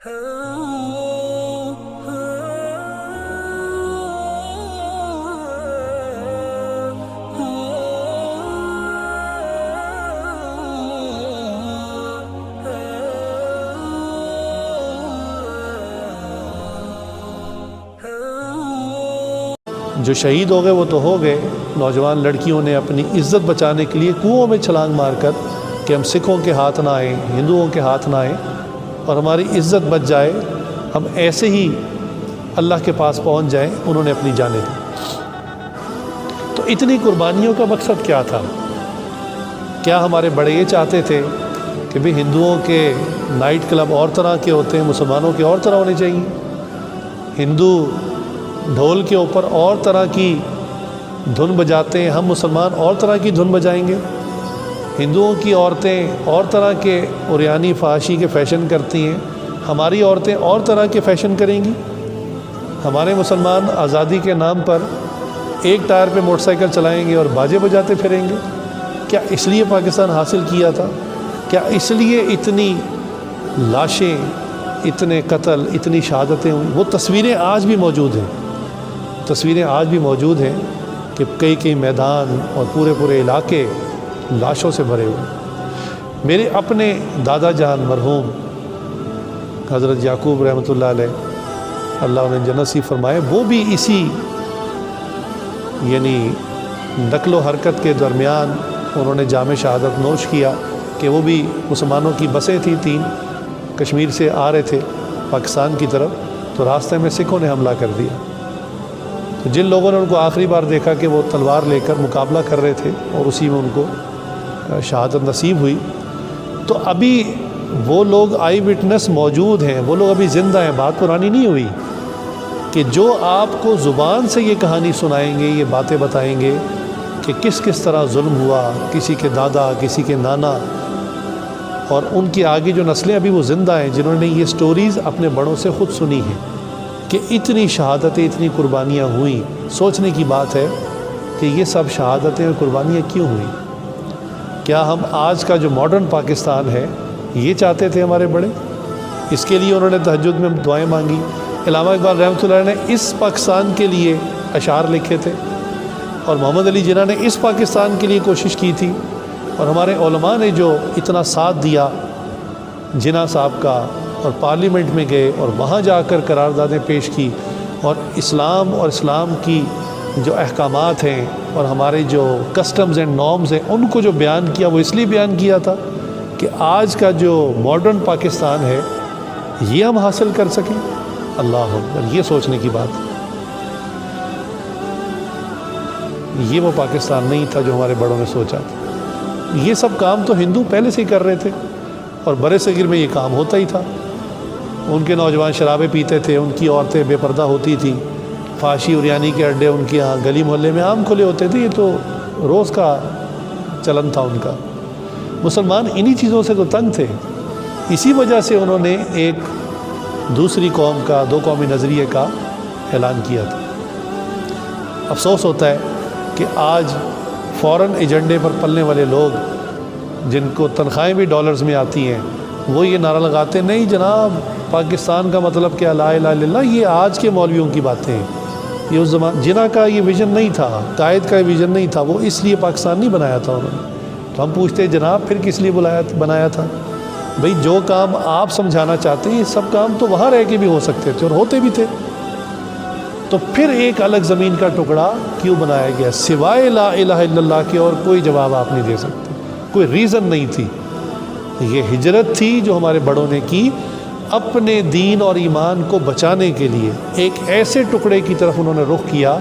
جو شہید ہو گئے وہ تو ہو گئے، نوجوان لڑکیوں نے اپنی عزت بچانے کے لیے کنوؤں میں چھلانگ مار کر کہ ہم سکھوں کے ہاتھ نہ آئیں، ہندوؤں کے ہاتھ نہ آئیں اور ہماری عزت بچ جائے، ہم ایسے ہی اللہ کے پاس پہنچ جائیں، انہوں نے اپنی جانیں دی۔ تو اتنی قربانیوں کا مقصد کیا تھا؟ کیا ہمارے بڑے یہ چاہتے تھے کہ بھی ہندوؤں کے نائٹ کلب اور طرح کے ہوتے ہیں، مسلمانوں کے اور طرح ہونے چاہیے، ہندو ڈھول کے اوپر اور طرح کی دھن بجاتے ہیں، ہم مسلمان اور طرح کی دھن بجائیں گے، ہندوؤں کی عورتیں اور طرح کے اوریانی فحاشی کے فیشن کرتی ہیں، ہماری عورتیں اور طرح کے فیشن کریں گی، ہمارے مسلمان آزادی کے نام پر ایک ٹائر پہ موٹر سائیکل چلائیں گے اور باجے بجاتے پھریں گے۔ کیا اس لیے پاکستان حاصل کیا تھا؟ کیا اس لیے اتنی لاشیں، اتنے قتل، اتنی شہادتیں ہوئیں؟ وہ تصویریں آج بھی موجود ہیں، تصویریں آج بھی موجود ہیں کہ کئی میدان اور پورے علاقے لاشوں سے بھرے ہوئے۔ میرے اپنے دادا جان مرحوم حضرت یعقوب رحمۃ اللہ علیہ، اللہ انہیں جنت نصیب فرمائے، وہ بھی اسی یعنی نقل و حرکت کے درمیان انہوں نے جام شہادت نوش کیا کہ وہ بھی مسلمانوں کی بسیں تھیں 3 کشمیر سے آ رہے تھے پاکستان کی طرف، تو راستے میں سکھوں نے حملہ کر دیا۔ تو جن لوگوں نے ان کو آخری بار دیکھا کہ وہ تلوار لے کر مقابلہ کر رہے تھے اور اسی میں ان کو شہادت نصیب ہوئی، تو ابھی وہ لوگ آئی وٹنس موجود ہیں، وہ لوگ ابھی زندہ ہیں، بات پرانی نہیں ہوئی، کہ جو آپ کو زبان سے یہ کہانی سنائیں گے، یہ باتیں بتائیں گے کہ کس طرح ظلم ہوا، کسی کے دادا، کسی کے نانا، اور ان کی آگے جو نسلیں ابھی وہ زندہ ہیں جنہوں نے یہ سٹوریز اپنے بڑوں سے خود سنی ہیں کہ اتنی شہادتیں، اتنی قربانیاں ہوئیں۔ سوچنے کی بات ہے کہ یہ سب شہادتیں اور قربانیاں کیوں ہوئیں؟ کیا ہم آج کا جو ماڈرن پاکستان ہے یہ چاہتے تھے ہمارے بڑے؟ اس کے لیے انہوں نے تہجد میں دعائیں مانگی۔ علامہ اقبال رحمۃ اللہ نے اس پاکستان کے لیے اشعار لکھے تھے، اور محمد علی جناح نے اس پاکستان کے لیے کوشش کی تھی، اور ہمارے علماء نے جو اتنا ساتھ دیا جناح صاحب کا، اور پارلیمنٹ میں گئے اور وہاں جا کر قراردادیں پیش کی، اور اسلام اور اسلام کی جو احکامات ہیں اور ہمارے جو کسٹمز اینڈ نارمز ہیں ان کو جو بیان کیا، وہ اس لیے بیان کیا تھا کہ آج کا جو ماڈرن پاکستان ہے یہ ہم حاصل کر سکیں۔ اللہ اکبر، یہ سوچنے کی بات، یہ وہ پاکستان نہیں تھا جو ہمارے بڑوں نے سوچا تھا۔ یہ سب کام تو ہندو پہلے سے ہی کر رہے تھے، اور برے صغیر میں یہ کام ہوتا ہی تھا۔ ان کے نوجوان شرابیں پیتے تھے، ان کی عورتیں بے پردہ ہوتی تھیں، فحاشی اوریانی کے اڈے ان کے ہاں گلی محلے میں عام کھلے ہوتے تھے، یہ تو روز کا چلن تھا ان کا۔ مسلمان انہی چیزوں سے تو تنگ تھے، اسی وجہ سے انہوں نے ایک دوسری قوم کا، 2 قومی نظریے کا اعلان کیا تھا۔ افسوس ہوتا ہے کہ آج فورن ایجنڈے پر پلنے والے لوگ جن کو تنخواہیں بھی ڈالرز میں آتی ہیں، وہ یہ نعرہ لگاتے ہیں نہیں جناب پاکستان کا مطلب کیا، لا الہ الا اللہ۔ یہ آج کے مولویوں کی باتیں ہیں، یہ اس زمان جناح کا یہ ویژن نہیں تھا، قائد کا یہ ویژن نہیں تھا، وہ اس لیے پاکستان نہیں بنایا تھا انہوں نے۔ تو ہم پوچھتے ہیں جناب پھر کس لیے بنایا تھا؟ بھئی جو کام آپ سمجھانا چاہتے ہیں یہ سب کام تو وہاں رہ کے بھی ہو سکتے تھے اور ہوتے بھی تھے، تو پھر ایک الگ زمین کا ٹکڑا کیوں بنایا گیا سوائے لا الہ الا اللہ کے؟ اور کوئی جواب آپ نہیں دے سکتے، کوئی ریزن نہیں تھی۔ یہ ہجرت تھی جو ہمارے بڑوں نے کی اپنے دین اور ایمان کو بچانے کے لیے، ایک ایسے ٹکڑے کی طرف انہوں نے رخ کیا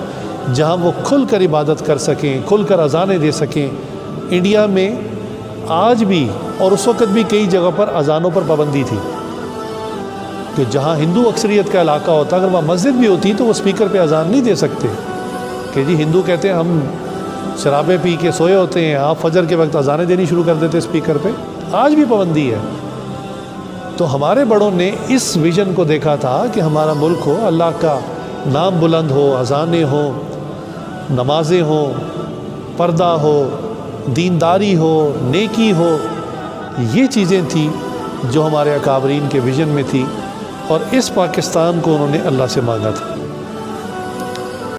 جہاں وہ کھل کر عبادت کر سکیں، کھل کر اذانیں دے سکیں۔ انڈیا میں آج بھی اور اس وقت بھی کئی جگہ پر اذانوں پر پابندی تھی کہ جہاں ہندو اکثریت کا علاقہ ہوتا، اگر وہاں مسجد بھی ہوتی تو وہ اسپیکر پہ اذان نہیں دے سکتے کہ جی ہندو کہتے ہیں ہم شرابیں پی کے سوئے ہوتے ہیں، آپ فجر کے وقت اذانیں دینی شروع کر دیتے اسپیکر پہ، آج بھی پابندی ہے۔ تو ہمارے بڑوں نے اس ویژن کو دیکھا تھا کہ ہمارا ملک ہو، اللہ کا نام بلند ہو، اذانیں ہوں، نمازیں ہوں، پردہ ہو، دینداری ہو، نیکی ہو، یہ چیزیں تھیں جو ہمارے اکابرین کے ویژن میں تھی۔ اور اس پاکستان کو انہوں نے اللہ سے مانگا تھا۔